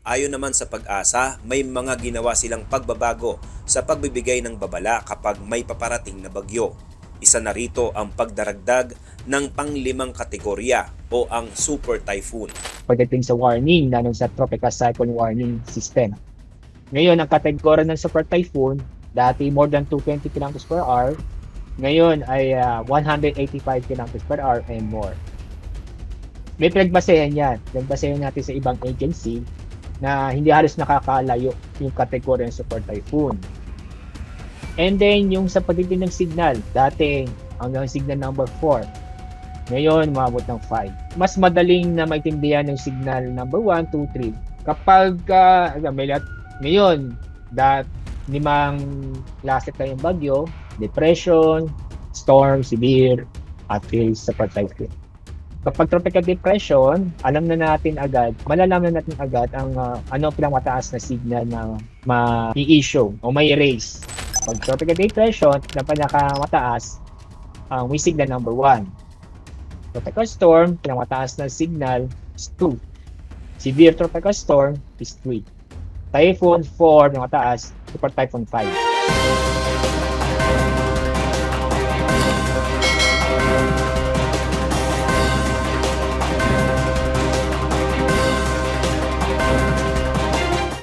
Ayon naman sa Pag-asa, may mga ginawa silang pagbabago sa pagbibigay ng babala kapag may paparating na bagyo. Isa na rito ang pagdaragdag ng panglimang kategorya o ang Super Typhoon. Pagdating sa warning, lalo sa Tropical Cyclone Warning System. Ngayon, ang kategorya ng Super Typhoon, dati more than 220 kilometers per hour, ngayon ay 185 kilometers per hour and more. May pinagbasehan yan. Pinagbasehan natin sa ibang agency na hindi halos nakakalayo yung kategorya ng Super Typhoon. And then, yung sa pagdating ng signal, dati hanggang signal number 4, ngayon umabot ng 5. Mas madaling na maintindihan ng signal number 1, 2, 3. Kapag ngayon, limang klase tayong bagyo, depression, storm, severe, at super typhoon. Kapag tropical depression, alam na natin agad, malalaman na natin agad ang ano pinakamataas na signal na ma-i-issue o may erase. Pag tropical depression, na pinakamataas, ang may signal number 1. Tropical storm, pinakamataas na signal is 2. Severe tropical storm is 3. Typhoon 4, pinakamataas, super typhoon 5.